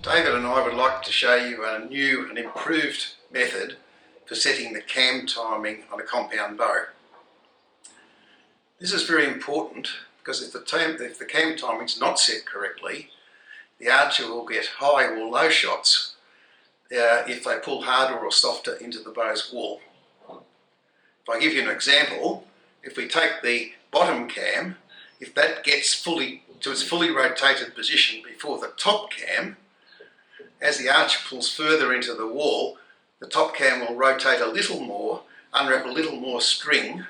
David and I would like to show you a new and improved method for setting the cam timing on a compound bow. This is very important because if the cam timing is not set correctly, the archer will get high or low shots if they pull harder or softer into the bow's wall. If I give you an example, if we take the bottom cam, if that gets to its fully rotated position before the top cam, as the archer pulls further into the wall, the top cam will rotate a little more, unwrap a little more string,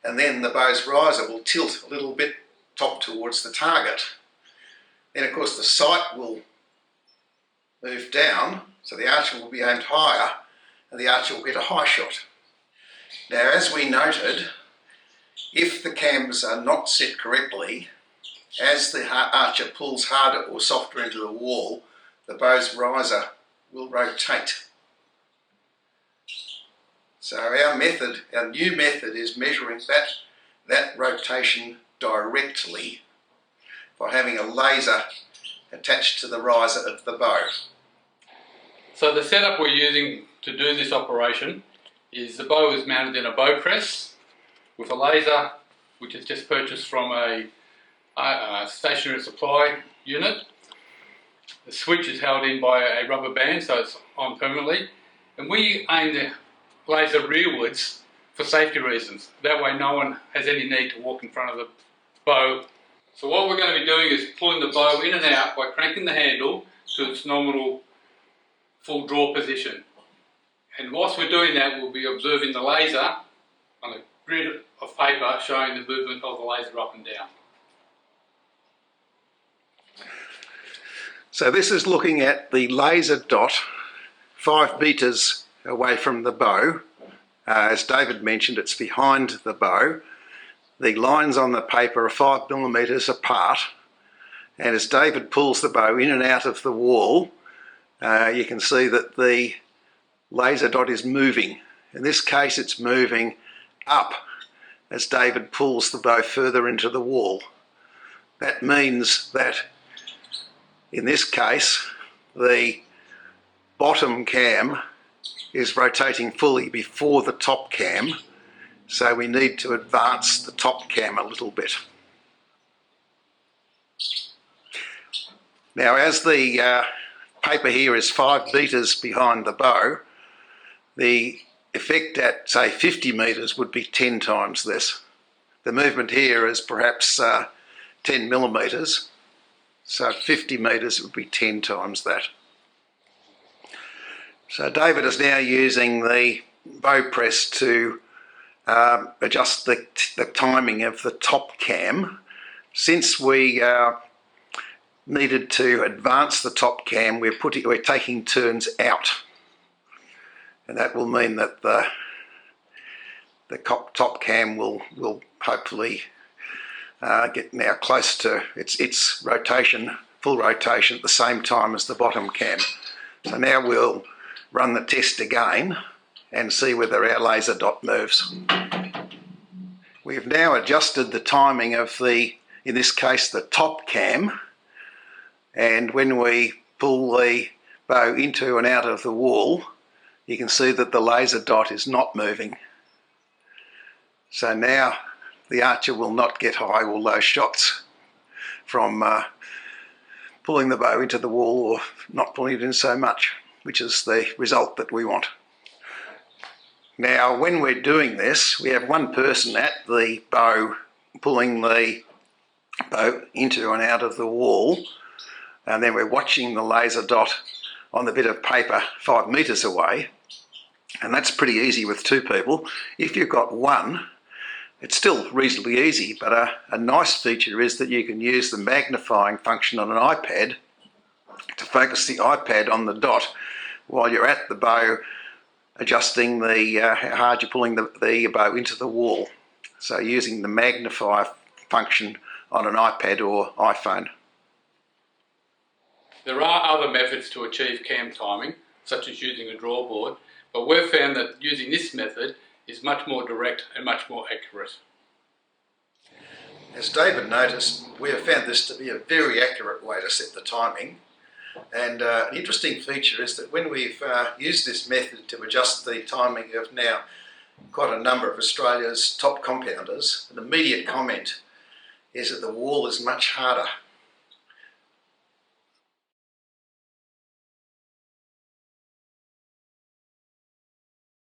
and then the bow's riser will tilt a little bit top towards the target. Then of course the sight will move down, so the archer will be aimed higher and the archer will get a high shot. Now, as we noted, if the cams are not set correctly, as the archer pulls harder or softer into the wall, the bow's riser will rotate. So our new method is measuring that rotation directly by having a laser attached to the riser of the bow. So the setup we're using to do this operation is the bow is mounted in a bow press with a laser which is just purchased from a stationary supply unit. The switch is held in by a rubber band, so it's on permanently, and we aim the laser rearwards for safety reasons. That way no one has any need to walk in front of the bow. So what we're going to be doing is pulling the bow in and out by cranking the handle to its nominal full draw position. And whilst we're doing that, we'll be observing the laser on a grid of paper showing the movement of the laser up and down. So this is looking at the laser dot 5 metres away from the bow. As David mentioned, it's behind the bow. The lines on the paper are 5 millimetres apart, and as David pulls the bow in and out of the wall, you can see that the laser dot is moving. In this case it's moving up as David pulls the bow further into the wall. That means that in this case the bottom cam is rotating fully before the top cam, so we need to advance the top cam a little bit. Now, as the paper here is 5 metres behind the bow, the effect at say 50 metres would be 10 times this. The movement here is perhaps 10 millimetres, so at 50 metres it would be 10 times that. So David is now using the bow press to adjust the timing of the top cam. Since we needed to advance the top cam, we're taking turns out, and that will mean that the top cam will hopefully get now close to its rotation, full rotation at the same time as the bottom cam. So now we'll run the test again and see whether our laser dot moves. We've now adjusted the timing of in this case, the top cam, and when we pull the bow into and out of the wall, you can see that the laser dot is not moving. So now the archer will not get high or low shots from pulling the bow into the wall or not pulling it in so much, which is the result that we want. Now, when we're doing this, we have one person at the bow pulling the bow into and out of the wall, and then we're watching the laser dot on the bit of paper 5 metres away, and that's pretty easy with 2 people. If you've got one, it's still reasonably easy, but a nice feature is that you can use the magnifying function on an iPad to focus the iPad on the dot while you're at the bow, adjusting how hard you're pulling the bow into the wall. So using the magnify function on an iPad or iPhone. There are other methods to achieve cam timing, such as using a draw board, but we've found that using this method is much more direct and much more accurate. As David noticed, we have found this to be a very accurate way to set the timing, And an interesting feature is that when we've used this method to adjust the timing of now quite a number of Australia's top compounders, an immediate comment is that the wall is much harder